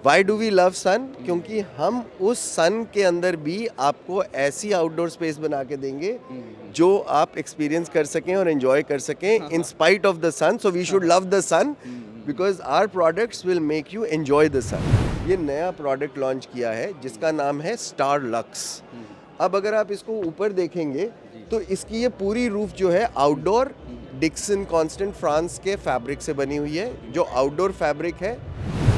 Y do we love sun? क्योंकि हम उस सन के अंदर भी आपको ऐसी आउटडोर स्पेस बना के देंगे जो आप एक्सपीरियंस कर सकें और एंजॉय कर सकें in spite of the sun. So we should love the sun because our products will make you enjoy the sun. ये नया प्रोडक्ट लॉन्च किया है जिसका नाम है स्टार लक्स. अब अगर आप इसको ऊपर देखेंगे तो इसकी ये पूरी रूफ जो है आउटडोर डिक्सन कांस्टेंट फ्रांस के फैब्रिक से बनी हुई है. जो आउटडोर फैब्रिक है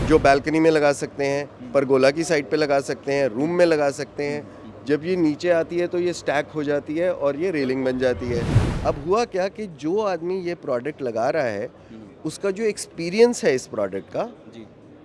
जो बालकनी में लगा सकते हैं, परगोला की साइड पे लगा सकते हैं, रूम में लगा सकते हैं. जब ये नीचे आती है तो ये स्टैक हो जाती है और ये रेलिंग बन जाती है. अब हुआ क्या कि जो आदमी ये प्रोडक्ट लगा रहा है उसका जो एक्सपीरियंस है इस प्रोडक्ट का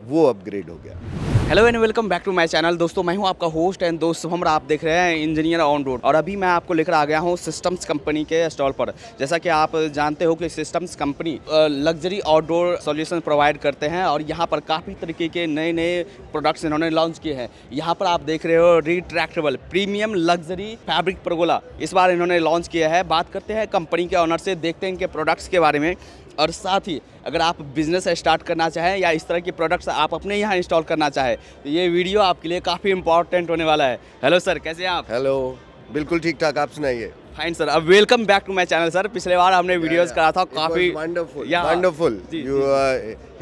वो अपग्रेड हो गया. Hello and welcome back to my channel. दोस्तों मैं हूं आपका होस्ट एंड दोस्त शुभम. आप देख रहे हैं इंजीनियर ऑन रोड और अभी मैं आपको लेकर आ गया हूं सिस्टम्स कंपनी के स्टॉल पर. जैसा कि आप जानते हो कि systems company luxury outdoor solution provide करते हैं और यहां पर काफ़ी तरीके के नए नए प्रोडक्ट्स इन्होंने लॉन्च किए हैं. यहां पर आप देख रहे हो retractable premium luxury fabric pergola इस बार इन्होंने लॉन्च किया है. बात करते हैं कंपनी के ऑनर से, देखते हैं इनके प्रोडक्ट्स के बारे में और साथ ही अगर आप बिज़नेस स्टार्ट करना चाहें या इस तरह के प्रोडक्ट्स आप अपने यहाँ इंस्टॉल करना चाहें तो ये वीडियो आपके लिए काफ़ी इंपॉर्टेंट होने वाला है. हेलो सर, कैसे हैं आप? हेलो, बिल्कुल ठीक ठाक. आप सुनाइए. Fine sir. अब welcome back to my channel sir. पिछले बार हमने वीडियोस करा था काफ़ी wonderful. Yeah. Wonderful. जी, You,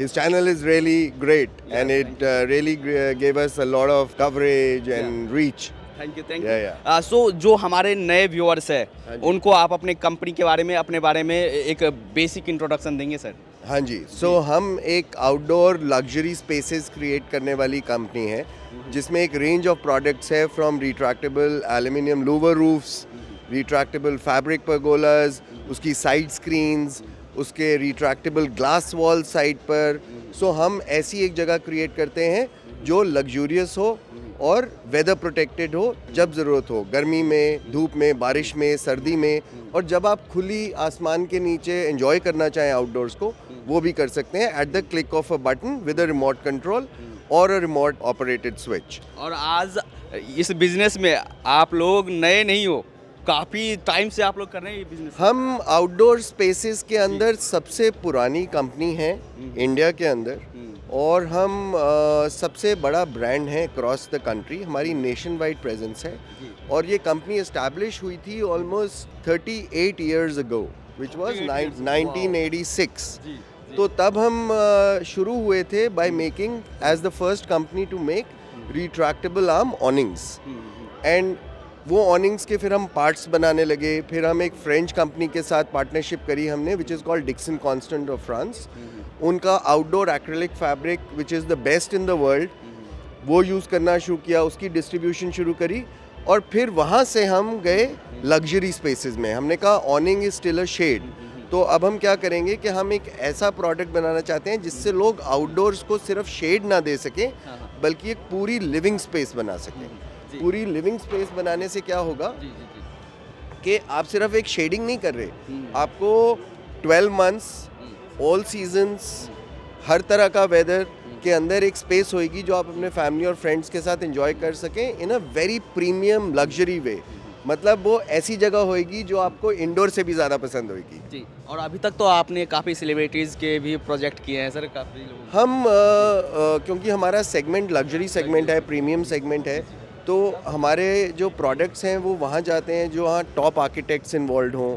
his channel is really great and it really gave us a lot of coverage and reach. Thank you Yeah. सो जो हमारे नए व्यूअर्स हाँ है जी. उनको आप अपने कंपनी के बारे में अपने बारे में एक बेसिक इंट्रोडक्शन देंगे सर. हाँ जी. सो हम एक आउटडोर लग्जरी स्पेसेस क्रिएट करने वाली कंपनी है जिसमें एक रेंज ऑफ प्रोडक्ट्स है from retractable aluminium louver roofs, retractable fabric pergolas, उसकी साइड स्क्रीन्स, उसके रिट्रैक्टेबल ग्लास वॉल साइड पर. सो हम ऐसी एक जगह क्रिएट करते हैं जो लग्जूरियस हो और वेदर प्रोटेक्टेड हो जब ज़रूरत हो, गर्मी में, धूप में, बारिश में, सर्दी में. और जब आप खुली आसमान के नीचे एंजॉय करना चाहें आउटडोर्स को वो भी कर सकते हैं at the click of a button with a remote control और अ रिमोट ऑपरेटेड स्विच. और आज इस बिजनेस में आप लोग नए नहीं हो, काफ़ी टाइम से आप लोग कर रहे हैं ये बिजनेस. हम आउटडोर स्पेसेस के अंदर सबसे पुरानी कंपनी है इंडिया के अंदर और हम सबसे बड़ा ब्रांड है अक्रॉस द कंट्री. हमारी नेशन वाइड प्रेजेंस है और ये कंपनी एस्टैब्लिश हुई थी almost 38 years ago which was 1986. तो तब हम शुरू हुए थे by making as the first company to make retractable arm awnings. And वो ऑनिंग्स के फिर हम पार्ट्स बनाने लगे. फिर हम एक फ्रेंच कंपनी के साथ पार्टनरशिप करी हमने which is called Dickson Constant of France. उनका outdoor acrylic fabric which is the best in the world वो यूज़ करना शुरू किया, उसकी डिस्ट्रीब्यूशन शुरू करी और फिर वहाँ से हम गए लग्जरी स्पेसेस में. हमने कहा awning is still a shade. तो अब हम क्या करेंगे कि हम एक ऐसा प्रोडक्ट बनाना चाहते हैं जिससे लोग आउटडोर्स को सिर्फ शेड ना दे सकें बल्कि एक पूरी लिविंग स्पेस बना सकें. पूरी लिविंग स्पेस बनाने से क्या होगा कि आप सिर्फ एक शेडिंग नहीं कर रहे, आपको 12 मंथ्स ऑल सीजन्स हर तरह का वेदर के अंदर एक स्पेस होएगी जो आप अपने फैमिली और फ्रेंड्स के साथ एंजॉय कर सकें इन अ वेरी प्रीमियम लग्जरी वे. मतलब वो ऐसी जगह होएगी जो आपको इंडोर से भी ज़्यादा पसंद होएगी. जी. और अभी तक तो आपने काफ़ी सेलिब्रिटीज़ के भी प्रोजेक्ट किए हैं सर, काफ़ी लोग. हम क्योंकि हमारा सेगमेंट लग्जरी सेगमेंट है, प्रीमियम सेगमेंट है, तो हमारे जो प्रोडक्ट्स हैं वो वहाँ जाते हैं जो वहाँ टॉप आर्किटेक्ट्स इन्वॉल्व हों,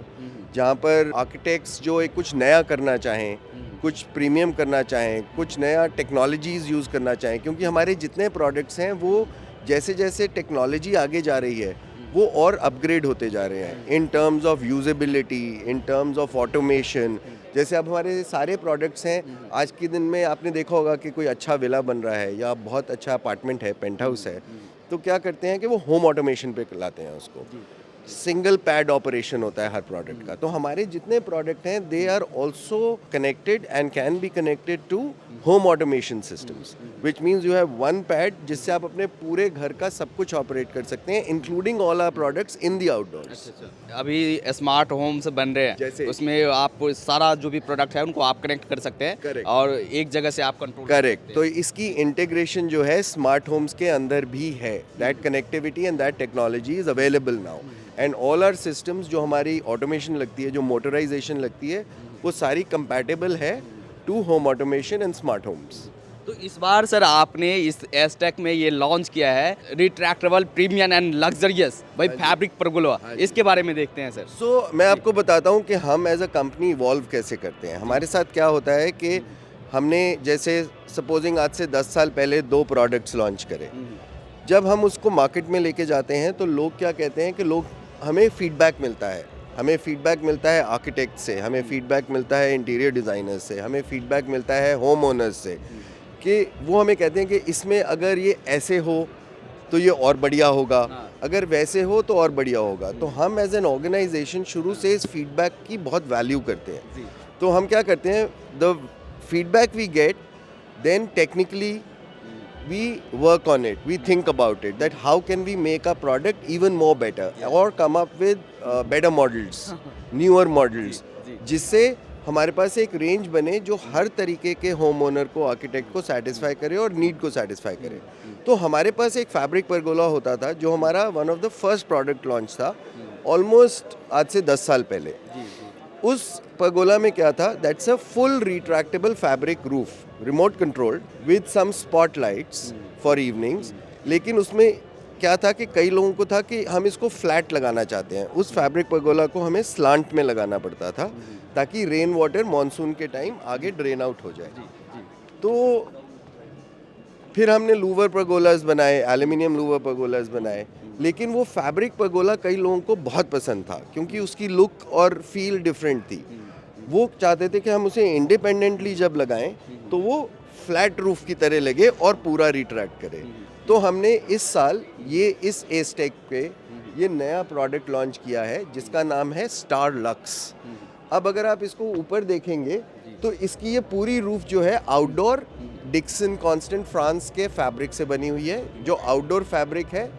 जहाँ पर आर्किटेक्ट्स जो एक कुछ नया करना चाहें, कुछ प्रीमियम करना चाहें, कुछ नया टेक्नोलॉजीज़ यूज़ करना चाहें. क्योंकि हमारे जितने प्रोडक्ट्स हैं वो जैसे जैसे टेक्नोलॉजी आगे जा रही है वो और अपग्रेड होते जा रहे हैं in terms of usability, in terms of automation. जैसे अब हमारे सारे प्रोडक्ट्स हैं, आज के दिन में आपने देखा होगा कि कोई अच्छा विला बन रहा है या बहुत अच्छा अपार्टमेंट है, पेंट हाउस है, तो क्या करते हैं कि वो होम ऑटोमेशन पे लाते हैं उसको. सिंगल पैड ऑपरेशन होता है हर प्रोडक्ट का. तो हमारे जितने प्रोडक्ट हैं they are also connected and can be connected to home automation systems which means you have one pad जिससे आप अपने पूरे घर का सब कुछ ऑपरेट कर सकते हैं including all our products in the outdoors. अभी स्मार्ट होम्स बन रहे हैं जैसे? उसमें आप सारा जो भी प्रोडक्ट है उनको आप कनेक्ट कर सकते हैं. Correct. और एक जगह से आप कंट्रोल करेक्ट. तो इसकी इंटीग्रेशन जो है स्मार्ट होम्स के अंदर भी है. That connectivity and that technology is available now and all our systems जो हमारी ऑटोमेशन लगती है, जो मोटराइजेशन लगती है, वो सारी कंपैटिबल है to home automation and smart homes. तो इस बार सर आपने इस एस्टेक में ये लॉन्च किया है रिट्रैक्टेबल प्रीमियम एंड लग्जरियस भाई फैब्रिक परगोला, इसके बारे में देखते हैं सर। सो मैं आपको बताता हूँ कि हम एज अ कंपनी इवॉल्व कैसे करते हैं। हमारे साथ क्या होता है कि हमने जैसे सपोजिंग आज से 10 साल पहले 2 प्रोडक्ट्स लॉन्च करे। जब हम उसको मार्केट में लेके जाते हैं तो लोग क्या कहते हैं कि लोग हमें फीडबैक मिलता है। हमें फीडबैक मिलता है आर्किटेक्ट से, हमें फीडबैक मिलता है इंटीरियर डिज़ाइनर से, हमें फीडबैक मिलता है होम ओनर्स से, कि वो हमें कहते हैं कि इसमें अगर ये ऐसे हो तो ये और बढ़िया होगा, अगर वैसे हो तो और बढ़िया होगा। तो हम एज एन ऑर्गेनाइजेशन शुरू से इस फीडबैक की बहुत वैल्यू करते हैं। तो हम क्या करते हैं, the feedback we get, then technically we work on it, we think about it, that how can we make our product even more better or come up with better models, newer models, जिससे हमारे पास एक range बने जो हर तरीके के home owner को, architect को satisfy करे और नीड को सेटिस्फाई करे। तो हमारे पास एक फैब्रिक परगोला होता था जो हमारा one of the first product launch था ऑलमोस्ट आज से 10 साल पहले। उस परगोला में क्या था, that's a full retractable fabric roof, remote controlled with some spotlights for evenings. लेकिन उसमें क्या था कि कई लोगों को था कि हम इसको फ्लैट लगाना चाहते हैं। उस फैब्रिक परगोला को हमें स्लांट में लगाना पड़ता था ताकि रेन वाटर मानसून के टाइम आगे ड्रेन आउट हो जाए। तो फिर हमने लूवर परगोलास बनाए, एल्यूमिनियम लूवर परगोलास बनाए। लेकिन वो फैब्रिक परगोला कई लोगों को बहुत पसंद था क्योंकि उसकी लुक और फील डिफरेंट थी। वो चाहते थे कि हम उसे इंडिपेंडेंटली जब लगाएं तो वो फ्लैट रूफ की तरह लगे और पूरा रिट्रैक्ट करे। तो हमने इस साल ये इस एस्टेक पे ये नया प्रोडक्ट लॉन्च किया है जिसका नाम है स्टार लक्स। अब अगर आप इसको ऊपर देखेंगे तो इसकी ये पूरी रूफ जो है आउटडोर डिक्सन कांस्टेंट फ्रांस के फैब्रिक से बनी हुई है, जो आउटडोर फैब्रिक है,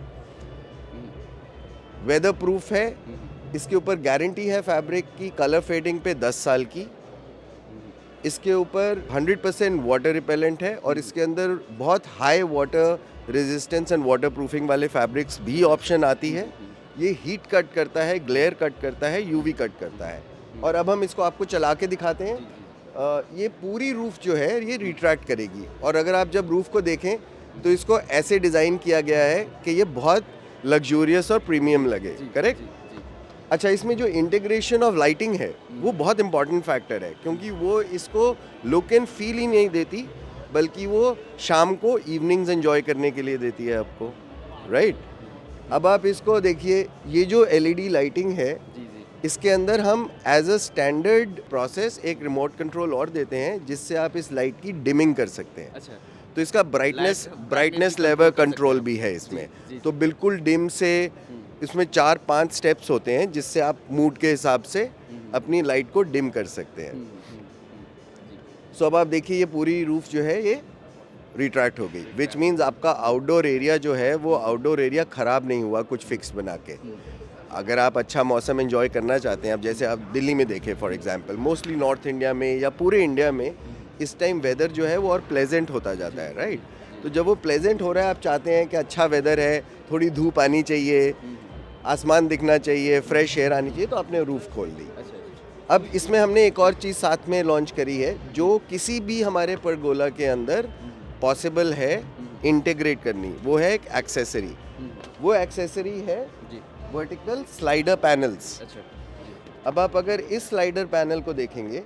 वेदर प्रूफ है। इसके ऊपर गारंटी है फैब्रिक की कलर फेडिंग पे 10 साल की। इसके ऊपर 100% वाटर रिपेलेंट है और इसके अंदर बहुत high water resistance and water proofing वाले फैब्रिक्स भी ऑप्शन आती है। ये हीट कट करता है, ग्लेयर कट करता है, यूवी कट करता है। और अब हम इसको आपको चला के दिखाते हैं। ये पूरी रूफ जो है ये रिट्रैक्ट करेगी। और अगर आप जब रूफ को देखें तो इसको ऐसे डिज़ाइन किया गया है कि ये बहुत लग्जूरियस और प्रीमियम लगे। करेक्ट? अच्छा, इसमें जो इंटीग्रेशन ऑफ लाइटिंग है वो बहुत इंपॉर्टेंट फैक्टर है क्योंकि वो इसको लुक एंड फील ही नहीं देती बल्कि वो शाम को इवनिंग्स एंजॉय करने के लिए देती है आपको, राइट? अब आप इसको देखिए, ये जो एलईडी लाइटिंग है इसके अंदर हम एज अ स्टैंडर्ड प्रोसेस एक रिमोट कंट्रोल और देते हैं जिससे आप इस लाइट की डिमिंग कर सकते हैं। अच्छा। तो इसका ब्राइटनेस लेवल कंट्रोल भी है इसमें। तो बिल्कुल डिम से इसमें 4-5 स्टेप्स होते हैं जिससे आप मूड के हिसाब से अपनी लाइट को डिम कर सकते हैं। सो अब आप देखिए ये पूरी रूफ जो है ये रिट्रैक्ट हो गई, विच मीन्स आपका आउटडोर एरिया जो है वो आउटडोर एरिया ख़राब नहीं हुआ कुछ फिक्स बना के। अगर आप अच्छा मौसम एंजॉय करना चाहते हैं, अब जैसे आप दिल्ली में देखें for example, mostly north India में या पूरे इंडिया में इस टाइम वेदर जो है वो और प्लेजेंट होता जाता है, राइट? तो जब वो प्लेजेंट हो रहा है, आप चाहते हैं कि अच्छा वेदर है, थोड़ी धूप आनी चाहिए, आसमान दिखना चाहिए, फ्रेश एयर आनी चाहिए, तो आपने रूफ खोल दी। अब इसमें हमने एक और चीज़ साथ में लॉन्च करी है जो किसी भी हमारे परगोला के अंदर पॉसिबल है इंटीग्रेट करनी, वो है एक एक्सेसरी। वो एक्सेसरी है वर्टिकल स्लाइडर पैनल्स। अब आप अगर इस स्लाइडर पैनल को देखेंगे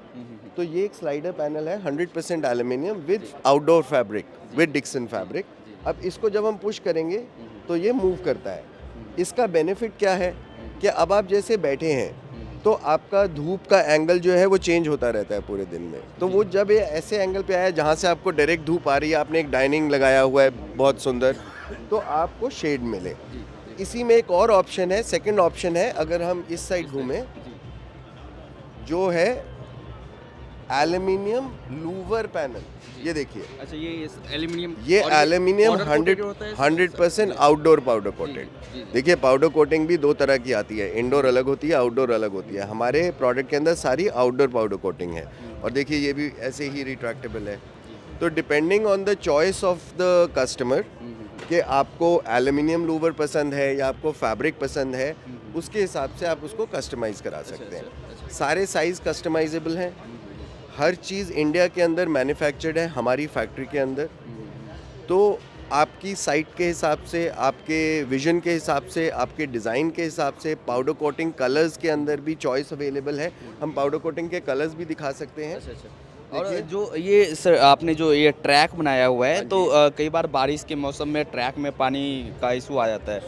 तो ये एक स्लाइडर पैनल है 100% aluminium with outdoor fabric with Dickson fabric. अब इसको जब हम पुश करेंगे तो ये मूव करता है। इसका बेनिफिट क्या है कि अब आप जैसे बैठे हैं तो आपका धूप का एंगल जो है वो चेंज होता रहता है पूरे दिन में। तो वो जब ये ऐसे एंगल पे आया जहाँ से आपको डायरेक्ट धूप आ रही है, आपने एक डाइनिंग लगाया हुआ है बहुत सुंदर, तो आपको शेड मिले। इसी में एक और ऑप्शन है, सेकंड ऑप्शन है, अगर हम इस साइड घूमें, जो है एल्यूमिनियम लूवर पैनल। ये देखिए, अच्छा, ये एल्यूमिनियम, ये एल्यूमिनियम 100% आउटडोर पाउडर कोटेड। देखिए, पाउडर कोटिंग भी 2 तरह की आती है, इंडोर अलग होती है, आउटडोर अलग होती है। हमारे प्रोडक्ट के अंदर सारी आउटडोर पाउडर कोटिंग है। और देखिए ये भी ऐसे ही रिट्रैक्टेबल है। तो depending on the choice of the customer कि आपको एल्यूमिनियम लूवर पसंद है या आपको फैब्रिक पसंद है, उसके हिसाब से आप उसको कस्टमाइज़ करा सकते हैं। सारे साइज़ कस्टमाइजेबल हैं। हर चीज़ इंडिया के अंदर मैन्युफैक्चर्ड है हमारी फैक्ट्री के अंदर। तो आपकी साइट के हिसाब से, आपके विजन के हिसाब से, आपके डिज़ाइन के हिसाब से पाउडर कोटिंग कलर्स के अंदर भी चॉइस अवेलेबल है। हम पाउडर कोटिंग के कलर्स भी दिखा सकते हैं। और देखिए। जो ये सर आपने जो ये ट्रैक बनाया हुआ है हाँ तो जी। कई बार बारिश के मौसम में ट्रैक में पानी का इशू आ जाता है।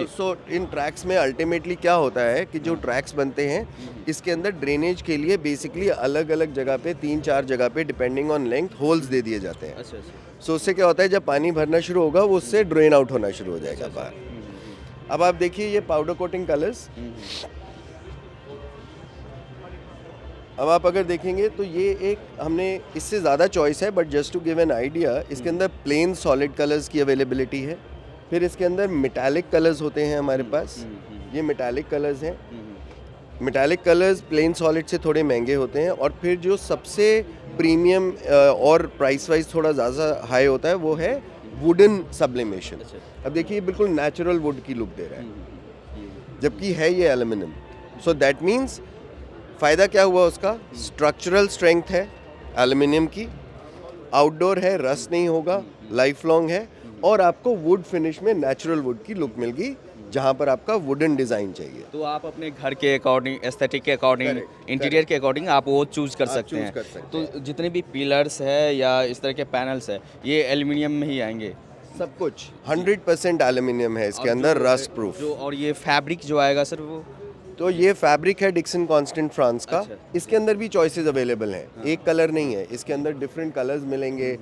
सो इन ट्रैक्स में अल्टीमेटली क्या होता है कि जो ट्रैक्स बनते हैं इसके अंदर ड्रेनेज के लिए बेसिकली अलग अलग जगह पे 3-4 जगह पे डिपेंडिंग ऑन लेंथ होल्स दे दिए जाते हैं। अच्छा। सो उससे क्या होता है, जब पानी भरना शुरू होगा वो उससे ड्रेन आउट होना शुरू हो जाएगा बाहर। अब आप देखिए ये पाउडर कोटिंग कलर्स। अब आप अगर देखेंगे तो ये एक हमने इससे ज़्यादा चॉइस है, but just to give an idea इसके अंदर प्लेन सॉलिड कलर्स की अवेलेबिलिटी है। फिर इसके अंदर मेटालिक कलर्स होते हैं हमारे पास। ये मेटालिक कलर्स हैं। मेटालिक कलर्स प्लेन सॉलिड से थोड़े महंगे होते हैं। और फिर जो सबसे प्रीमियम और प्राइस वाइज थोड़ा ज़्यादा हाई होता है वो है वुडन सब्लिमेशन। अब देखिए बिल्कुल नेचुरल वुड की लुक दे रहा है जबकि है ये एल्यूमिनियम। सो दैट मीन्स फ़ायदा क्या हुआ उसका, स्ट्रक्चरल स्ट्रेंथ है एल्यूमिनियम की, आउटडोर है, रस्ट नहीं होगा, लाइफ लॉन्ग है, और आपको वुड फिनिश में नेचुरल वुड की लुक मिल गई जहाँ पर आपका वुडन डिज़ाइन चाहिए। तो आप अपने घर के अकॉर्डिंग, एस्थेटिक के अकॉर्डिंग, Correct, इंटीरियर के अकॉर्डिंग आप वो चूज़ कर आप सकते choose हैं। कर सकते तो जितने भी पिलर्स है या इस तरह के पैनल्स है ये एल्युमिनियम में ही आएंगे। सब कुछ 100% एल्यूमिनियम है इसके और अंदर, जो- रस्ट प्रूफ। जो और ये फैब्रिक जो आएगा सर वो तो ये फैब्रिक है डिक्सन कॉन्स्टेंट फ्रांस का। अच्छा। इसके अंदर भी चॉइसेस अवेलेबल हैं। एक कलर नहीं है, इसके अंदर डिफरेंट कलर्स मिलेंगे,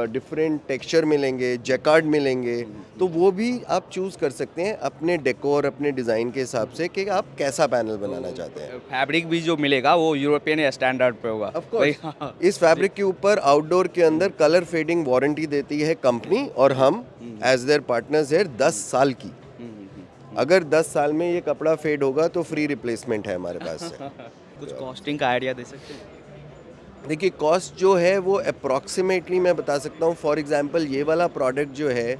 डिफरेंट टेक्सचर मिलेंगे, जैकार्ड मिलेंगे। तो वो भी आप चूज़ कर सकते हैं अपने डेकोर, अपने डिज़ाइन के हिसाब से कि आप कैसा पैनल बनाना चाहते हैं। फैब्रिक भी जो मिलेगा वो यूरोपियन स्टैंडर्ड पे होगा। ऑफ कोर्स इस फैब्रिक के ऊपर आउटडोर के अंदर कलर फेडिंग वारंटी देती है कंपनी, और हम एज देयर पार्टनर्स है 10 साल की। अगर 10 साल में ये कपड़ा फेड होगा तो फ्री रिप्लेसमेंट है हमारे पास से। कुछ कॉस्टिंग का आइडिया दे सकते हैं? देखिए कॉस्ट जो है वो अप्रॉक्सीमेटली मैं बता सकता हूँ। फॉर एग्जांपल ये वाला प्रोडक्ट जो है,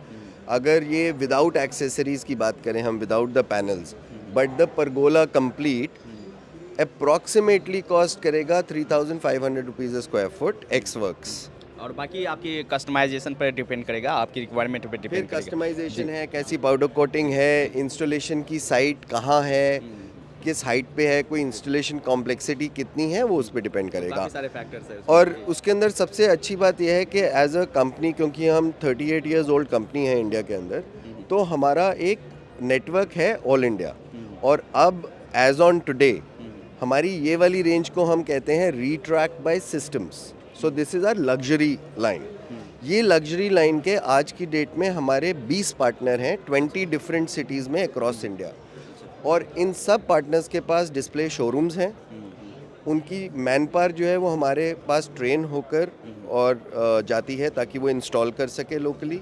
अगर ये विदाउट एक्सेसरीज की बात करें हम, without the panels, but the pergola complete approximately cost करेगा 3,500 rupees square foot x works. और बाकी आपकी कस्टमाइजेशन पर डिपेंड करेगा, आपकी रिक्वायरमेंट पे फिर डिपेंड करेगा। कस्टमाइजेशन है, कैसी पाउडर कोटिंग है, इंस्टॉलेशन की साइट कहाँ है, किस हाइट पे है, कोई इंस्टॉलेशन कॉम्प्लेक्सिटी कितनी है, वो उस पर डिपेंड करेगा। काफी सारे फैक्टर्स है और उसके अंदर सबसे अच्छी बात यह है कि एज अ कंपनी, क्योंकि हम 38 ईयर्स ओल्ड कंपनी है इंडिया के अंदर, तो हमारा एक नेटवर्क है ऑल इंडिया। और अब एज ऑन टुडे हमारी ये वाली रेंज को हम कहते हैं retract by systems. So this is our luxury line. ये लग्जरी लाइन के आज की डेट में हमारे 20 पार्टनर हैं 20 डिफरेंट सिटीज़ में अक्रॉस इंडिया। और इन सब पार्टनर्स के पास डिस्प्ले शोरूम्स हैं। उनकी मैन पावर जो है वो हमारे पास ट्रेन होकर और जाती है ताकि वो इंस्टॉल कर सके लोकली।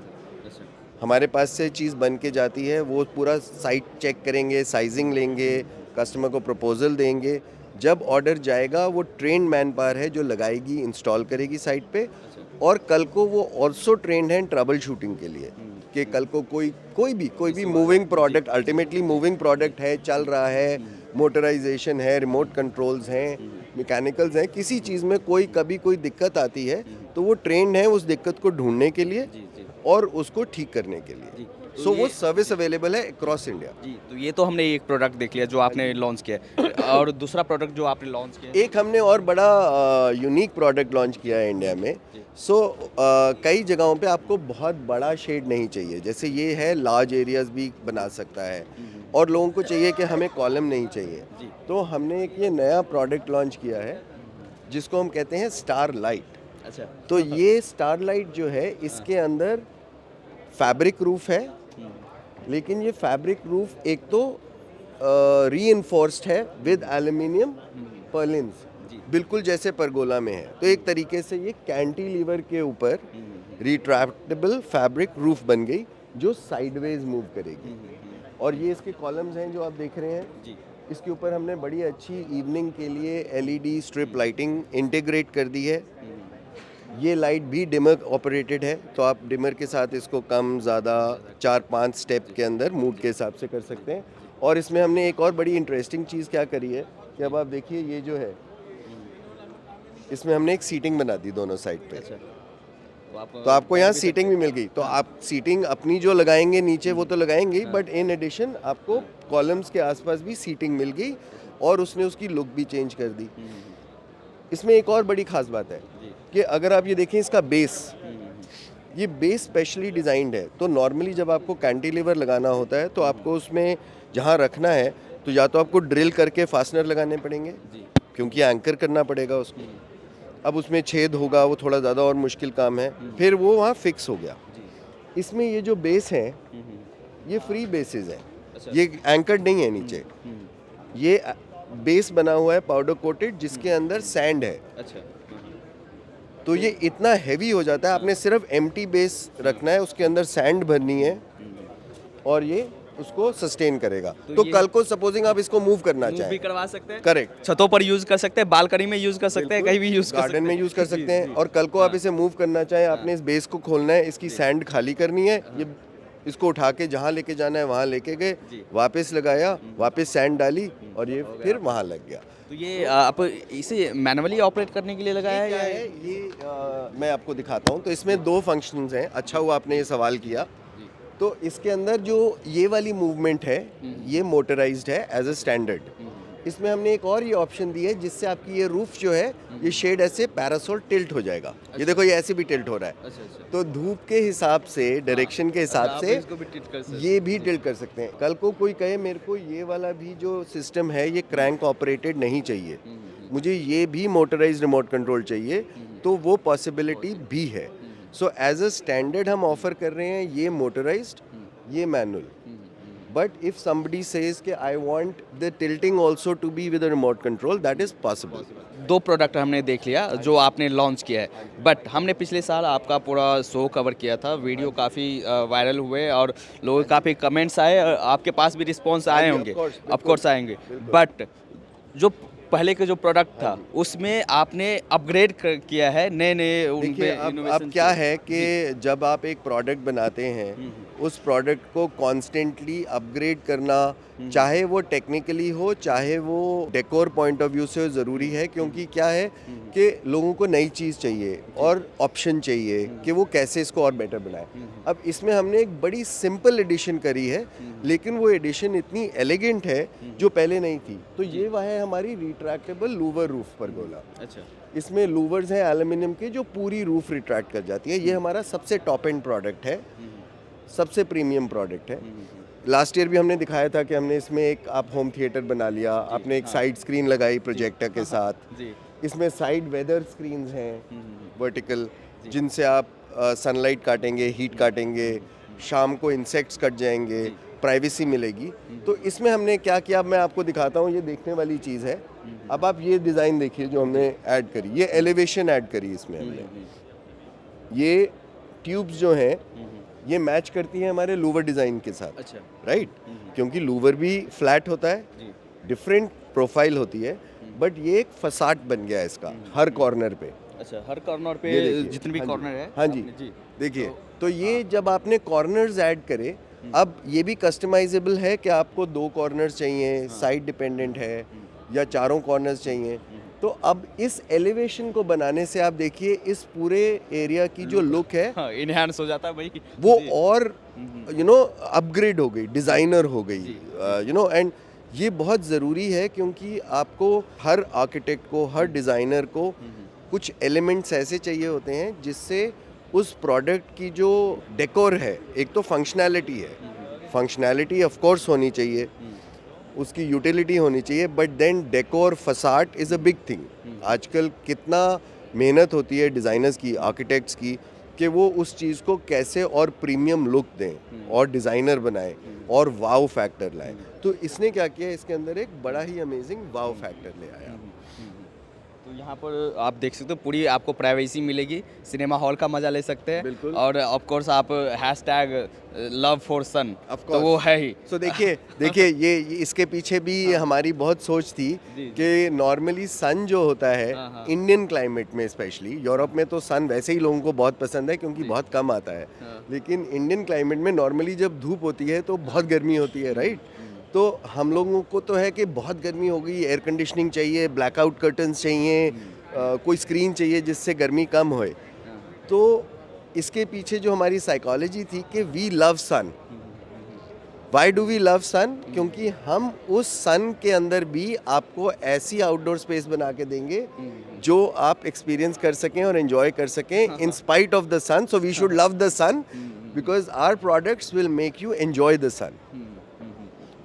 हमारे पास से चीज़ बन के जाती है, वो पूरा साइट चेक करेंगे, साइजिंग लेंगे, कस्टमर को प्रपोजल देंगे। जब ऑर्डर जाएगा वो ट्रेन मैन पावर है जो लगाएगी, इंस्टॉल करेगी साइट पे। और कल को वो ऑल्सो ट्रेंड है ट्रबल शूटिंग के लिए कि कल को कोई भी moving product, ultimately moving product है, चल रहा है, मोटराइजेशन है, रिमोट कंट्रोल्स हैं, मैकेनिकल्स हैं, किसी चीज़ में कभी कोई दिक्कत आती है तो वो ट्रेंड है उस दिक्कत को ढूंढने के लिए और उसको ठीक करने के लिए। सो वो सर्विस अवेलेबल है अक्रॉस इंडिया। जी, तो ये तो हमने एक प्रोडक्ट देख लिया जो आपने लॉन्च किया है। और दूसरा प्रोडक्ट जो आपने लॉन्च किया है? एक हमने और बड़ा यूनिक प्रोडक्ट लॉन्च किया है इंडिया में। सो कई जगहों पे आपको बहुत बड़ा शेड नहीं चाहिए, जैसे ये है लार्ज एरियाज भी बना सकता है, और लोगों को चाहिए कि हमें कॉलम नहीं चाहिए। तो हमने एक ये नया प्रोडक्ट लॉन्च किया है जिसको हम कहते हैं स्टार लाइट। अच्छा। तो ये स्टार लाइट जो है इसके अंदर फैब्रिक रूफ है, लेकिन ये फैब्रिक रूफ एक तो रीइंफोर्स्ड है विद एल्यूमिनियम पर्लिन्स, बिल्कुल जैसे परगोला में है। तो एक तरीके से ये कैंटिलीवर के ऊपर रिट्रैक्टेबल फैब्रिक रूफ बन गई जो साइडवेज मूव करेगी। और ये इसके कॉलम्स हैं जो आप देख रहे हैं। इसके ऊपर हमने बड़ी अच्छी इवनिंग के लिए एलईडी स्ट्रिप लाइटिंग इंटीग्रेट कर दी है। ये लाइट भी डिमर ऑपरेटेड है, तो आप डिमर के साथ इसको कम ज़्यादा 4-5 स्टेप के अंदर मूड के हिसाब से कर सकते हैं। और इसमें हमने एक और बड़ी इंटरेस्टिंग चीज़ क्या करी है कि अब आप देखिए ये जो है इसमें हमने एक सीटिंग बना दी दोनों साइड पे। अच्छा, तो आपको यहाँ सीटिंग भी मिल गई, तो आप सीटिंग अपनी जो लगाएंगे नीचे वो तो लगाएंगे ही, बट इन एडिशन आपको कॉलम्स के आसपास भी सीटिंग मिल गई और उसने उसकी लुक भी चेंज कर दी। इसमें एक और बड़ी खास बात है कि अगर आप ये देखें इसका बेस, ये बेस स्पेशली डिज़ाइंड है। तो नॉर्मली जब आपको कैंटिलीवर लगाना होता है तो आपको उसमें जहाँ रखना है तो या तो आपको ड्रिल करके फास्टनर लगाने पड़ेंगे क्योंकि एंकर करना पड़ेगा उसको। अब उसमें छेद होगा, वो थोड़ा ज़्यादा और मुश्किल काम है, फिर वो वहाँ फिक्स हो गया। इसमें ये जो बेस है ये फ्री बेसिस है, ये एंकर्ड नहीं है नीचे। ये बेस बना हुआ है पाउडर कोटेड जिसके अंदर सैंड है। अच्छा, तो ये इतना हैवी हो जाता है, आपने सिर्फ एम्प्टी बेस रखना है, उसके अंदर सैंड भरनी है और ये उसको सस्टेन करेगा। तो कल को सपोजिंग आप इसको मूव करना मूव भी चाहें, करवा सकते हैं, करेक्ट, छतों पर यूज कर सकते हैं, बालकनी में यूज कर सकते हैं, कहीं भी यूज कर सकते गार्डन हैं, में यूज कर सकते हैं। और कल को आप इसे मूव करना चाहें, आपने इस बेस को खोलना है, इसकी सैंड खाली करनी है, ये इसको उठा के जहाँ लेके जाना है वहाँ लेके गए, वापस लगाया, वापस सैंड डाली और ये फिर वहाँ लग गया। तो ये आप इसे मैनुअली ऑपरेट करने के लिए लगाया है क्या या है ये मैं आपको दिखाता हूँ। तो इसमें दो फंक्शंस हैं, अच्छा हुआ आपने ये सवाल किया। तो इसके अंदर जो ये वाली मूवमेंट है ये मोटराइज्ड है एज अ स्टैंडर्ड। इसमें हमने एक और ये ऑप्शन दी है जिससे आपकी ये रूफ जो है ये शेड ऐसे पैरासोल टिल्ट हो जाएगा। ये देखो ये ऐसे भी टिल्ट हो रहा है। अच्छा, तो धूप के हिसाब से, डायरेक्शन के हिसाब आप से इसको भी टिल्ट कर सकते ये भी टिल्ट कर सकते हैं। कल को कोई कहे मेरे को ये वाला भी जो सिस्टम है ये क्रैंक ऑपरेटेड नहीं चाहिए, मुझे ये भी मोटराइज्ड रिमोट कंट्रोल चाहिए, तो वो पॉसिबिलिटी भी है। सो एज अ स्टैंडर्ड हम ऑफर कर रहे हैं ये मोटराइज्ड, ये manual. But if somebody says कि I want the tilting also to be with a remote control, that is possible. दो प्रोडक्ट हमने देख लिया जो आपने लॉन्च किया है, बट हमने पिछले साल आपका पूरा शो कवर किया था, वीडियो काफ़ी वायरल हुए और लोगों के काफ़ी कमेंट्स आए, आपके पास भी रिस्पॉन्स आए होंगे, ऑफ कोर्स आएंगे। बट जो पहले का जो प्रोडक्ट था उसमें आपने अपग्रेड किया है, नए नए उन देखिए पे अब innovation क्या किए। है कि जब आप एक प्रोडक्ट बनाते हैं उस प्रोडक्ट को कॉन्स्टेंटली अपग्रेड करना, चाहे वो टेक्निकली हो चाहे वो डेकोर पॉइंट ऑफ व्यू से ज़रूरी है। क्योंकि क्या है कि लोगों को नई चीज़ चाहिए और ऑप्शन चाहिए कि वो कैसे इसको और बेटर बनाए। अब इसमें हमने एक बड़ी सिंपल एडिशन करी है, लेकिन वो एडिशन इतनी एलिगेंट है जो पहले नहीं थी। तो ये वह है हमारी रिट्रैक्टेबल लूवर रूफ परगोला। अच्छा, इसमें लूवर्स हैं एल्यूमिनियम के जो पूरी रूफ रिट्रैक्ट कर जाती है। ये हमारा सबसे टॉप एंड प्रोडक्ट है, सबसे प्रीमियम प्रोडक्ट है। लास्ट ईयर भी हमने दिखाया था कि हमने इसमें एक आप होम थिएटर बना लिया, आपने एक साइड स्क्रीन लगाई प्रोजेक्टर के साथ। जी, इसमें साइड वेदर स्क्रीन्स हैं वर्टिकल, जिनसे आप सनलाइट काटेंगे, हीट काटेंगे, शाम को इंसेक्ट्स कट जाएंगे, प्राइवेसी मिलेगी। तो इसमें हमने क्या किया अब मैं आपको दिखाता हूँ, ये देखने वाली चीज़ है। अब आप ये डिज़ाइन देखिए जो हमने ऐड करी, ये एलिवेशन ऐड करी इसमें हमने। ये ट्यूब्स जो हैं ये मैच करती हैं हमारे लूवर डिज़ाइन के साथ। अच्छा, राइट, क्योंकि लूवर भी फ्लैट होता है, डिफरेंट प्रोफाइल होती है, बट ये एक फसाड बन गया है इसका हर कॉर्नर पे। अच्छा, हर कॉर्नर पे ये देखिए, जितने भी हाँ जी, कॉर्नर है हाँ जी, जी देखिए। तो ये जब आपने कॉर्नर्स ऐड करे, अब ये भी कस्टमाइजेबल है कि आपको 2 कॉर्नर्स चाहिए, साइड डिपेंडेंट है, या चारों कॉर्नर्स चाहिए। तो अब इस एलिवेशन को बनाने से आप देखिए इस पूरे एरिया की जो लुक है हाँ, इनहैंस हो जाता है भाई वो जी। और अपग्रेड हो गई, डिज़ाइनर हो गई, एंड ये बहुत ज़रूरी है क्योंकि आपको हर आर्किटेक्ट को, हर डिज़ाइनर को कुछ एलिमेंट्स ऐसे चाहिए होते हैं जिससे उस प्रोडक्ट की जो डेकोर है, एक तो फंक्शनैलिटी है, फंक्शनैलिटी ऑफ कोर्स होनी चाहिए, उसकी यूटिलिटी होनी चाहिए, but then decor facade is a big thing. आजकल कितना मेहनत होती है डिज़ाइनर्स की, आर्किटेक्ट्स की, कि वो उस चीज़ को कैसे और प्रीमियम लुक दें और डिज़ाइनर बनाएं और वाव फैक्टर लाएं। तो इसने क्या किया, इसके अंदर एक बड़ा ही अमेजिंग वाव फैक्टर ले आया। तो यहाँ पर आप देख सकते हो पूरी आपको प्राइवेसी मिलेगी, सिनेमा हॉल का मजा ले सकते हैं। बिल्कुल। और ऑफ कोर्स आप hashtag love for sun Of तो वो है ही। सो देखिए ये इसके पीछे भी हमारी बहुत सोच थी जी। कि नॉर्मली सन जो होता है हाँ, हाँ। इंडियन क्लाइमेट में, स्पेशली यूरोप में तो सन वैसे ही लोगों को बहुत पसंद है क्योंकि बहुत कम आता है, हाँ। लेकिन इंडियन क्लाइमेट में नॉर्मली जब धूप होती है तो बहुत गर्मी होती है, राइट। तो हम लोगों को तो है कि बहुत गर्मी हो गई, एयर कंडीशनिंग चाहिए, ब्लैकआउट कर्टन्स चाहिए, कोई स्क्रीन चाहिए जिससे गर्मी कम होए, तो इसके पीछे जो हमारी साइकोलॉजी थी कि we love sun. Why do we love sun? क्योंकि हम उस सन के अंदर भी आपको ऐसी आउटडोर स्पेस बना के देंगे जो आप एक्सपीरियंस कर सकें और एंजॉय कर सकें in spite of the sun. So we should love the sun because our products will make you enjoy the sun.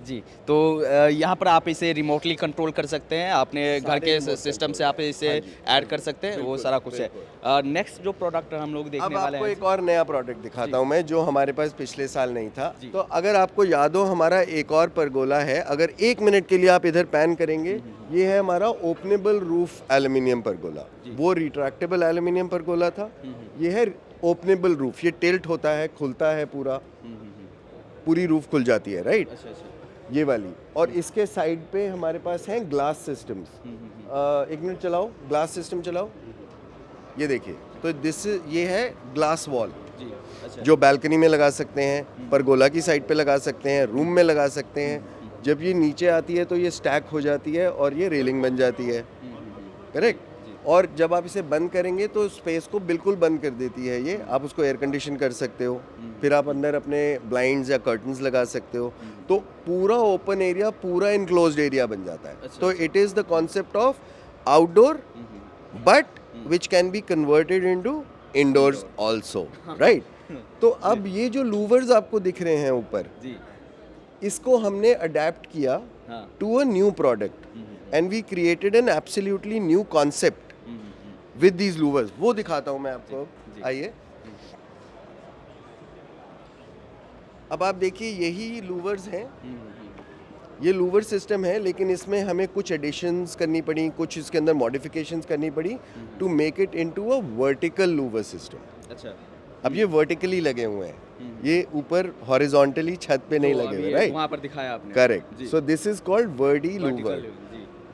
जी, तो यहाँ पर आप इसे रिमोटली कंट्रोल कर सकते हैं, अपने घर के सिस्टम से आप इसे ऐड कर सकते हैं, वो सारा कुछ है। नेक्स्ट जो प्रोडक्ट हम लोग अब देखने वाले आपको हैं, एक और नया प्रोडक्ट दिखाता हूँ मैं, जो हमारे पास पिछले साल नहीं था। तो अगर आपको याद हो, हमारा एक और परगोला है, अगर 1 मिनट के लिए आप इधर पैन करेंगे, ये है हमारा ओपनेबल रूफ एल्यूमिनियम परगोला। वो रिट्रैक्टेबल एल्यूमिनियम परगोला था, ये है ओपनेबल रूफ। ये टिल्ट होता है, खुलता है, पूरी रूफ खुल जाती है, राइट? ये वाली। और इसके साइड पे हमारे पास हैं ग्लास सिस्टम्स। 1 मिनट चलाओ, ग्लास सिस्टम चलाओ। ये देखिए, तो ये है ग्लास वॉल, जो बैल्कनी में लगा सकते हैं, परगोला की साइड पे लगा सकते हैं, रूम में लगा सकते हैं। जब ये नीचे आती है तो ये स्टैक हो जाती है और ये रेलिंग बन जाती है, करेक्ट? और जब आप इसे बंद करेंगे तो स्पेस को बिल्कुल बंद कर देती है ये। आप उसको एयर कंडीशन कर सकते हो, फिर आप अंदर अपने ब्लाइंड्स या कर्टन्स लगा सकते हो, तो पूरा ओपन एरिया, पूरा इनक्लोज्ड एरिया बन जाता है। तो it is the concept of outdoor but which can be converted into indoors also, right? तो अब ये जो लूवर्स आपको दिख रहे हैं ऊपर, इसको हमने अडेप्ट किया to a new product and we created an absolutely new concept with these louvres. वो दिखाता हूं मैं आपको, आइए। अब आप देखिए, यही लूवर्स हैं, ये लूवर सिस्टम है, लेकिन इसमें हमें कुछ एडिशंस करनी पड़ी, कुछ इसके अंदर मॉडिफिकेशंस करनी पड़ी to make it into a vertical louvre system. अच्छा, अब ये वर्टिकली लगे हुए हैं, ये ऊपर हॉरिजॉन्टली छत पे नहीं लगे हुए, राइट? वहाँ पर दिखाया आपने, correct. So this is called Verde Louvre.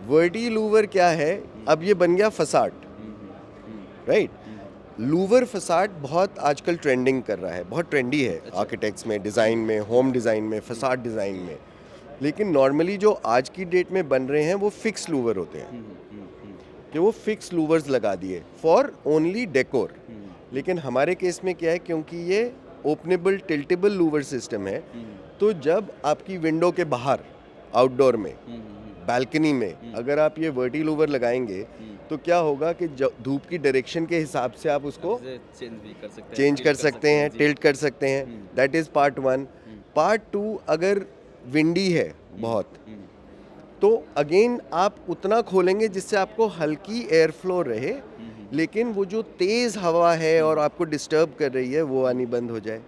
Verde Louvre क्या है? अब ये बन गया फसाड, राइट? लूवर फसाड बहुत आजकल ट्रेंडिंग कर रहा है, बहुत ट्रेंडी है आर्किटेक्ट्स में, डिज़ाइन में, होम डिज़ाइन में, फसाड डिज़ाइन में। लेकिन नॉर्मली जो आज की डेट में बन रहे हैं वो फिक्स लूवर होते हैं, कि वो फिक्स लूवर्स लगा दिए फॉर ओनली डेकोर। लेकिन हमारे केस में क्या है, क्योंकि ये ओपनेबल टिल्टेबल लूवर सिस्टम है, तो जब आपकी विंडो के बाहर आउटडोर में, बालकनी में अगर आप ये वर्टी लूवर लगाएंगे तो क्या होगा कि धूप की डायरेक्शन के हिसाब से आप उसको चेंज कर सकते हैं, टिल्ट कर सकते हैं। That is part 1। पार्ट 2, अगर विंडी है बहुत, तो अगेन आप उतना खोलेंगे जिससे आपको हल्की एयर फ्लो रहे, लेकिन वो जो तेज़ हवा है और आपको डिस्टर्ब कर रही है वो आनी बंद हो जाए।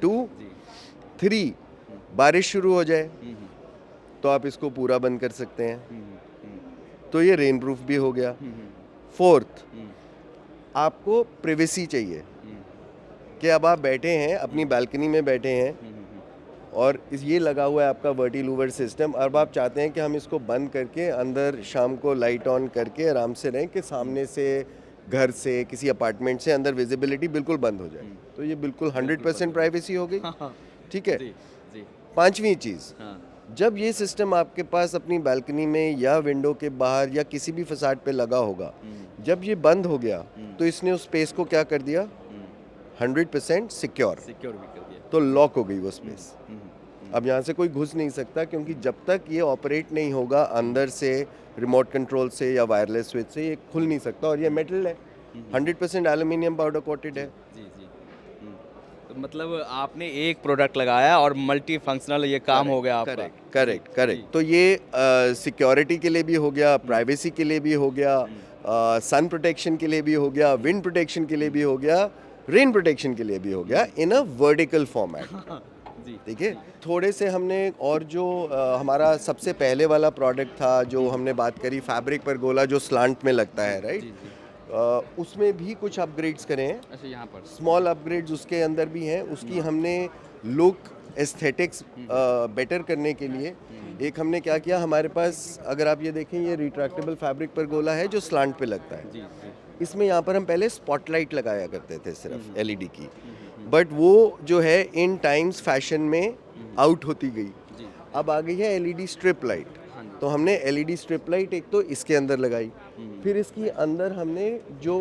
2, 3, बारिश शुरू हो जाए तो आप इसको पूरा बंद कर सकते हैं, तो ये रेन प्रूफ भी हो गया। 4th, आपको प्रिवेसी चाहिए कि अब आप बैठे हैं, अपनी बालकनी में बैठे हैं और ये लगा हुआ है आपका वर्टी लूवर सिस्टम। अब आप चाहते हैं कि हम इसको बंद करके अंदर शाम को लाइट ऑन करके आराम से रहें, कि सामने से, घर से, किसी अपार्टमेंट से अंदर विजिबिलिटी बिल्कुल बंद हो जाए, तो ये बिल्कुल 100% प्राइवेसी हो गई, ठीक है? 5वीं चीज़, जब ये सिस्टम आपके पास अपनी बालकनी में या विंडो के बाहर या किसी भी फसाड पे लगा होगा, जब ये बंद हो गया तो इसने उस स्पेस को क्या कर दिया? 100% सिक्योर भी कर दिया, तो लॉक हो गई वो स्पेस। अब यहाँ से कोई घुस नहीं सकता, क्योंकि जब तक ये ऑपरेट नहीं होगा अंदर से, रिमोट कंट्रोल से या वायरलेस स्विच से, ये खुल नहीं सकता। और ये मेटल है, 100% एल्यूमिनियम पाउडर कोटेड है। तो मतलब आपने एक प्रोडक्ट लगाया और मल्टी फंक्शनल ये काम हो गया आपका। करेक्ट। तो ये सिक्योरिटी के लिए भी हो गया, प्राइवेसी के लिए भी हो गया, सन प्रोटेक्शन के लिए भी हो गया, विंड प्रोटेक्शन के लिए भी हो गया, रेन प्रोटेक्शन के लिए भी हो गया, इन अ वर्टिकल फॉर्मेट। ठीक है? थोड़े से हमने, और जो हमारा सबसे पहले वाला प्रोडक्ट था जो हमने बात करी, फैब्रिक परगोला, जो स्लांट में लगता है, राइट? उसमें भी कुछ अपग्रेड्स करे हैं। अच्छा, यहाँ पर स्मॉल अपग्रेड्स उसके अंदर भी हैं। उसकी हमने लुक, एस्थेटिक्स बेटर करने के लिए एक हमने क्या किया, हमारे पास अगर आप ये देखें, ये रिट्रैक्टेबल फैब्रिक परगोला है जो स्लांट पे लगता है। इसमें यहाँ पर हम पहले स्पॉटलाइट लगाया करते थे, सिर्फ LED की, बट वो जो है इन टाइम्स फैशन में आउट होती गई। अब आ गई है LED स्ट्रिप लाइट। तो हमने एलईडी स्ट्रिप लाइट एक तो इसके अंदर लगाई, फिर इसकी अंदर हमने जो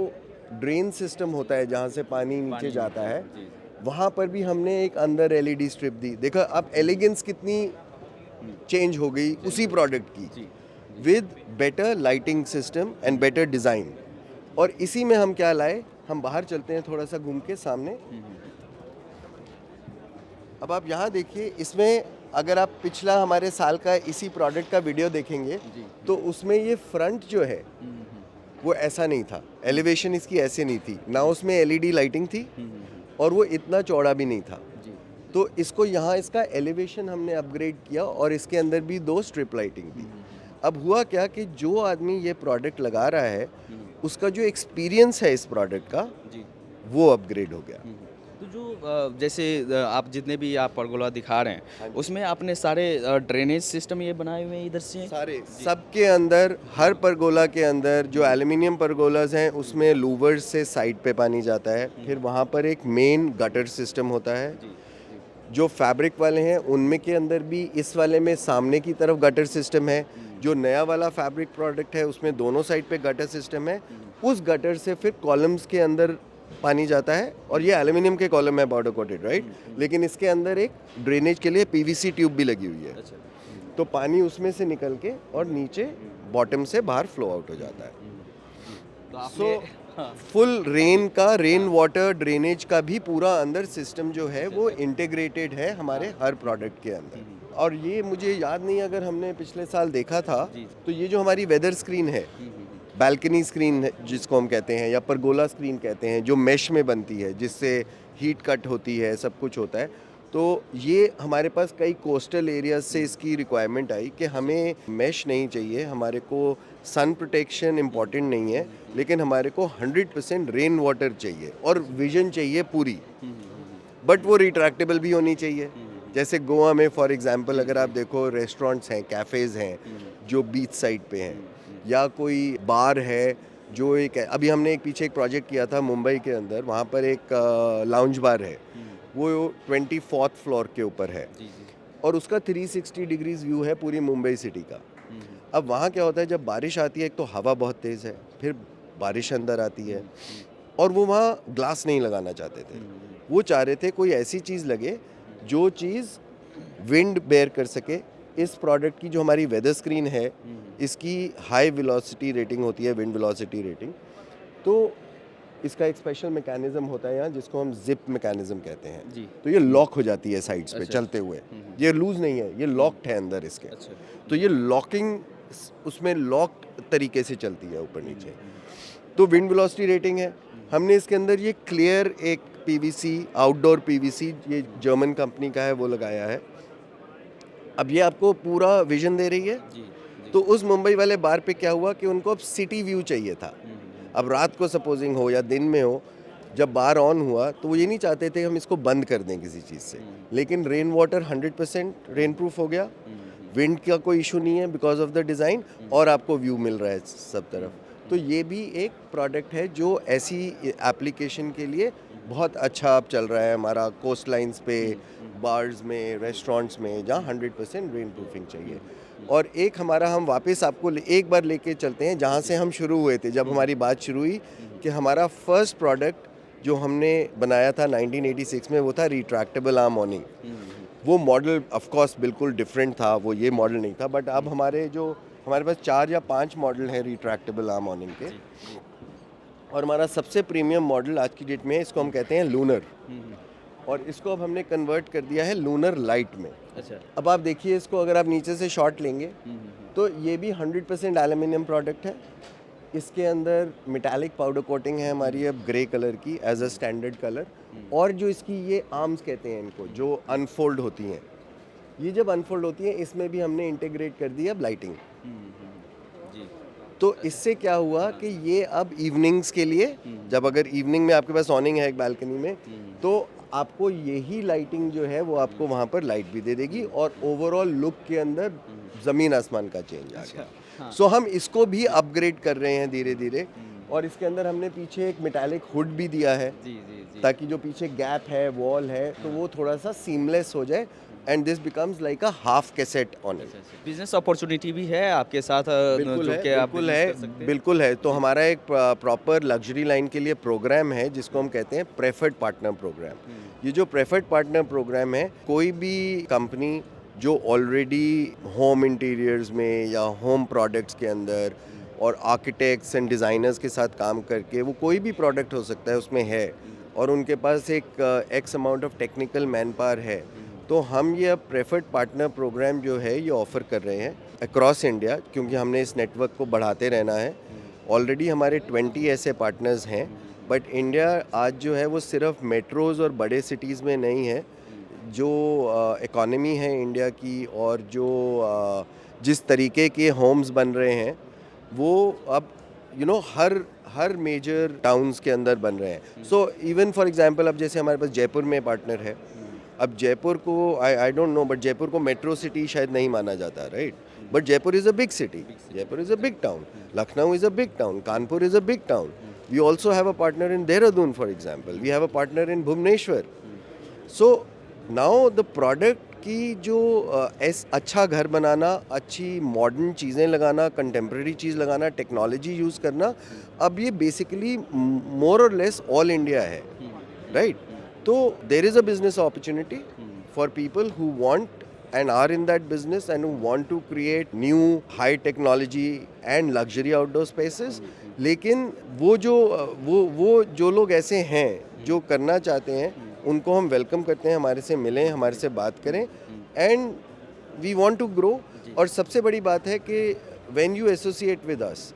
ड्रेन सिस्टम होता है जहाँ से पानी नीचे जाता है, वहाँ पर भी हमने एक अंदर एलईडी स्ट्रिप दी। देखो अब एलिगेंस कितनी चेंज हो गई उसी प्रोडक्ट की, with better lighting system and better design. और इसी में हम क्या लाए, हम बाहर चलते हैं थोड़ा सा घूम के सामने। अब आप यहाँ देखिए, इसमें अगर आप पिछला हमारे साल का इसी प्रोडक्ट का वीडियो देखेंगे तो उसमें ये फ्रंट जो है वो ऐसा नहीं था, एलिवेशन इसकी ऐसे नहीं थी ना, उसमें एलईडी लाइटिंग थी और वो इतना चौड़ा भी नहीं था। तो इसको यहाँ इसका एलिवेशन हमने अपग्रेड किया और इसके अंदर भी 2 स्ट्रिप लाइटिंग दी। अब हुआ क्या कि जो आदमी ये प्रोडक्ट लगा रहा है उसका जो एक्सपीरियंस है इस प्रोडक्ट का वो अपग्रेड हो गया। तो जो जैसे आप जितने भी आप परगोला दिखा रहे हैं उसमें आपने सारे ड्रेनेज सिस्टम ये बनाए हुए हैं इधर से सारे, सबके अंदर, हर परगोला के अंदर जो एल्यूमिनियम परगोलाज हैं उसमें लूवर्स से साइड पे पानी जाता है, फिर वहाँ पर एक मेन गटर सिस्टम होता है। जो फैब्रिक वाले हैं उनमें के अंदर भी, इस वाले में सामने की तरफ गटर सिस्टम है, जो नया वाला फैब्रिक प्रोडक्ट है उसमें दोनों साइड पे गटर सिस्टम है। उस गटर से फिर कॉलम्स के अंदर पानी जाता है और ये एल्यूमिनियम के कॉलम है पाउडर कोटेड, राइट, लेकिन इसके अंदर एक ड्रेनेज के लिए पीवीसी ट्यूब भी लगी हुई है। तो पानी उसमें से निकल के और नीचे बॉटम से बाहर फ्लो आउट हो जाता है। सो फुल रेन का, रेन वाटर ड्रेनेज का भी पूरा अंदर सिस्टम जो है वो इंटीग्रेटेड है हमारे हर प्रोडक्ट के अंदर। और ये मुझे याद नहीं, अगर हमने पिछले साल देखा था तो ये जो हमारी वेदर स्क्रीन है, बालकनी स्क्रीन जिसको हम कहते हैं या परगोला स्क्रीन कहते हैं, जो मैश में बनती है जिससे हीट कट होती है, सब कुछ होता है, तो ये हमारे पास कई कोस्टल एरियाज से इसकी रिक्वायरमेंट आई कि हमें मैश नहीं चाहिए, हमारे को सन प्रोटेक्शन इम्पॉर्टेंट नहीं है, लेकिन हमारे को 100% रेन वाटर चाहिए और विजन चाहिए पूरी, बट वो रिट्रैक्टेबल भी होनी चाहिए। जैसे गोवा में फॉर एग्जांपल अगर आप देखो, रेस्टोरेंट्स हैं, कैफ़ेज़ हैं जो बीच साइड पे हैं, या कोई बार है जो एक, अभी हमने एक पीछे एक प्रोजेक्ट किया था मुंबई के अंदर, वहाँ पर एक लाउंज बार है, वो 24th फ्लोर के ऊपर है और उसका 360 डिग्रीज व्यू है पूरी मुंबई सिटी का। अब वहाँ क्या होता है, जब बारिश आती है एक तो हवा बहुत तेज़ है, फिर बारिश अंदर आती है और वो वहाँ ग्लास नहीं लगाना चाहते थे, वो चाह रहे थे कोई ऐसी चीज़ लगे जो चीज़ विंड बेयर कर सके। इस प्रोडक्ट की जो हमारी वेदर स्क्रीन है इसकी हाई वेलोसिटी रेटिंग होती है, विंड वेलोसिटी रेटिंग, तो इसका एक स्पेशल मैकेनिज्म होता है यहाँ जिसको हम जिप मैकेनिज्म कहते हैं। तो ये लॉक हो जाती है साइड्स पे चलते हुए, ये लूज नहीं है, ये लॉक्ड है अंदर इसके। तो ये लॉकिंग उसमें लॉक तरीके से चलती है ऊपर नीचे। तो विंड वेलोसिटी रेटिंग है। हमने इसके अंदर ये क्लियर एक पीवीसी, आउटडोर पीवीसी, ये जर्मन कंपनी का है, वो लगाया है। अब ये आपको पूरा विजन दे रही है। तो उस मुंबई वाले बार पे क्या हुआ कि उनको अब सिटी व्यू चाहिए था। अब रात को सपोजिंग हो या दिन में हो, जब बार ऑन हुआ तो वो ये नहीं चाहते थे हम इसको बंद कर दें किसी चीज़ से, लेकिन रेन वाटर 100% रेन प्रूफ हो गया, विंड का कोई इशू नहीं है बिकॉज ऑफ द डिज़ाइन, और आपको व्यू मिल रहा है सब तरफ। तो ये भी एक प्रोडक्ट है जो ऐसी एप्लीकेशन के लिए बहुत अच्छा अब चल रहा है हमारा, कोस्ट लाइन्स पे, बार्स में, रेस्टोरेंट्स में, जहाँ 100% रेन प्रूफिंग चाहिए। और एक हमारा, हम वापस आपको एक बार लेके चलते हैं जहाँ से हम शुरू हुए थे, जब हमारी बात शुरू हुई कि हमारा फर्स्ट प्रोडक्ट जो हमने बनाया था 1986 में, वो था रिट्रैक्टेबल आर्म ऑनिंग। वो मॉडल ऑफ कोर्स बिल्कुल डिफरेंट था, वो ये मॉडल नहीं था, बट अब हमारे पास 4 या 5 मॉडल हैं रिट्रैक्टेबल आर्म ऑनिंग के। और हमारा सबसे प्रीमियम मॉडल आज की डेट में है, इसको हम कहते हैं लूनर, और इसको अब हमने कन्वर्ट कर दिया है लूनर लाइट में। अच्छा। अब आप देखिए इसको, अगर आप नीचे से शॉट लेंगे तो ये भी 100% एल्यूमिनियम प्रोडक्ट है। इसके अंदर मेटालिक पाउडर कोटिंग है हमारी अब ग्रे कलर की एज अ स्टैंडर्ड कलर, और जो इसकी ये आर्म्स कहते हैं इनको, जो अनफोल्ड होती हैं, ये जब अनफोल्ड होती हैं इसमें भी हमने इंटीग्रेट कर दिया लाइटिंग। तो इससे क्या हुआ कि ये अब इवनिंग्स के लिए, जब अगर इवनिंग में आपके पास ऑनिंग है एक बालकनी में, तो आपको यही लाइटिंग जो है वो आपको वहाँ पर लाइट भी दे देगी, और ओवरऑल लुक के अंदर ज़मीन आसमान का चेंज आ गया। सो हम इसको भी अपग्रेड कर रहे हैं धीरे धीरे, और इसके अंदर हमने पीछे एक मेटालिक हुड भी दिया है जी जी जी। ताकि जो पीछे गैप है वॉल है तो वो थोड़ा सा सीमलेस हो जाए and this becomes like a half cassette on it. Business opportunity भी है आपके साथ बिल्कुल जो है, कि आप बिल्कुल business है, कर सकते हैं। बिल्कुल है। तो हमारा एक प्रॉपर लग्जरी लाइन के लिए प्रोग्राम है जिसको हम कहते हैं प्रेफर्ड पार्टनर प्रोग्राम। ये जो प्रेफर्ड पार्टनर प्रोग्राम है, कोई भी कंपनी जो ऑलरेडी होम इंटीरियर्स में या होम प्रोडक्ट्स के अंदर और आर्किटेक्ट्स एंड डिज़ाइनर्स के साथ काम करके, वो कोई भी प्रोडक्ट हो सकता है उसमें है और उनके पास एक x amount of technical man power है, तो हम ये अब प्रेफर्ड पार्टनर प्रोग्राम जो है ये ऑफ़र कर रहे हैं अक्रॉस इंडिया, क्योंकि हमने इस नेटवर्क को बढ़ाते रहना है। ऑलरेडी हमारे 20 ऐसे पार्टनर्स हैं, बट इंडिया आज जो है वो सिर्फ मेट्रोज़ और बड़े सिटीज़ में नहीं है। जो इकॉनमी है इंडिया की और जो जिस तरीके के होम्स बन रहे हैं वो अब हर मेजर टाउन्स के अंदर बन रहे हैं। सो इवन फॉर एग्जांपल अब जैसे हमारे पास जयपुर में पार्टनर है, अब जयपुर को I don't know, but Jaipur को मेट्रो सिटी शायद नहीं माना जाता, right? But Jaipur is a big city, Jaipur is a big town, Lucknow is a big town, Kanpur is a big town. We also have a partner in Dehradun for example, we have a partner in Bhubaneswar. So now the product की जो अच्छा घर बनाना, अच्छी modern चीज़ें लगाना, contemporary चीज़ लगाना, technology use करना, अब ये बेसिकली मोर और लेस ऑल इंडिया है, राइट? तो there is a business opportunity for people who want and are in that business and who want to create new high technology and luxury outdoor spaces। लेकिन वो जो लोग ऐसे हैं जो करना चाहते हैं उनको हम वेलकम करते हैं, हमारे से मिलें, हमारे से बात करें and we want to grow. और सबसे बड़ी बात है कि when you associate with us,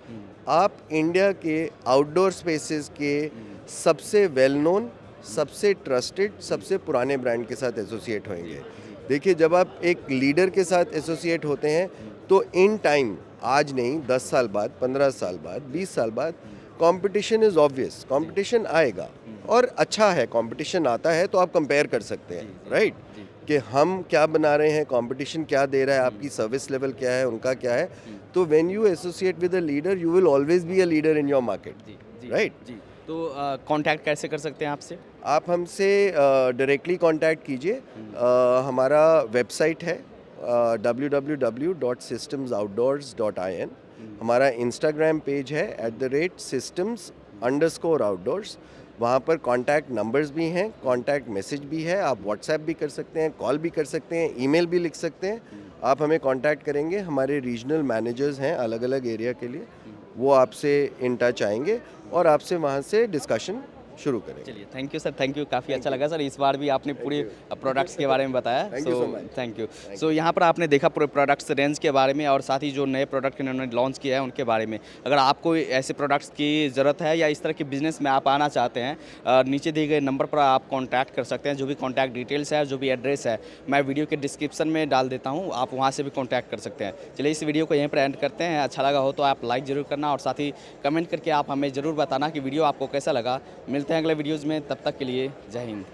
आप इंडिया के आउटडोर स्पेसेस के सबसे वेल नोन, सबसे ट्रस्टेड, सबसे पुराने ब्रांड के साथ एसोसिएट होंगे। देखिए, जब आप एक लीडर के साथ एसोसिएट होते हैं तो इन टाइम, आज नहीं 10 साल बाद, 15 साल बाद, 20 साल बाद, कंपटीशन इज़ ऑब्वियस, कंपटीशन आएगा और अच्छा है, कंपटीशन आता है तो आप कंपेयर कर सकते हैं, राइट? कि हम क्या बना रहे हैं, कंपटीशन क्या दे रहा है, आपकी सर्विस लेवल क्या है, उनका क्या है। तो when you associate with a leader you will always be a leader in your market, right? जी। तो कांटेक्ट कैसे कर सकते हैं आपसे? आप हमसे डायरेक्टली कांटेक्ट कीजिए। हमारा वेबसाइट है www.systemsoutdoors.in। हमारा इंस्टाग्राम पेज है @systems_outdoors। वहाँ पर कांटेक्ट नंबर्स भी हैं, कांटेक्ट मैसेज भी है, आप व्हाट्सएप भी कर सकते हैं, कॉल भी कर सकते हैं, ईमेल भी लिख सकते हैं। आप हमें कांटेक्ट करेंगे, हमारे रीजनल मैनेजर्स हैं अलग अलग एरिया के लिए, वो आपसे इन टच आएंगे और आपसे वहाँ से डिस्कशन शुरू करेंगे। चलिए, thank you sir, thank you, काफ़ी अच्छा लगा सर। इस बार भी आपने पूरे प्रोडक्ट्स के बारे में बताया, Thank you so much. Thank you. So यहाँ पर आपने देखा पूरे प्रोडक्ट्स रेंज के बारे में और साथ ही जो नए प्रोडक्ट इन्होंने लॉन्च किया है उनके बारे में। अगर आपको ऐसे प्रोडक्ट्स की ज़रूरत है या इस तरह के बिजनेस में आप आना चाहते हैं, नीचे दिए गए नंबर पर आप कॉन्टैक्ट कर सकते हैं। जो भी कॉन्टैक्ट डिटेल्स है, जो भी एड्रेस है, मैं वीडियो के डिस्क्रिप्शन में डाल देता हूँ, आप वहाँ से भी कॉन्टैक्ट कर सकते हैं। चलिए, इस वीडियो को यहीं पर एंड करते हैं। अच्छा लगा हो तो आप लाइक ज़रूर करना और साथ ही कमेंट करके आप हमें ज़रूर बताना कि वीडियो आपको कैसा लगा। मिलते हैं अगले वीडियोज़ में, तब तक के लिए जय हिंद।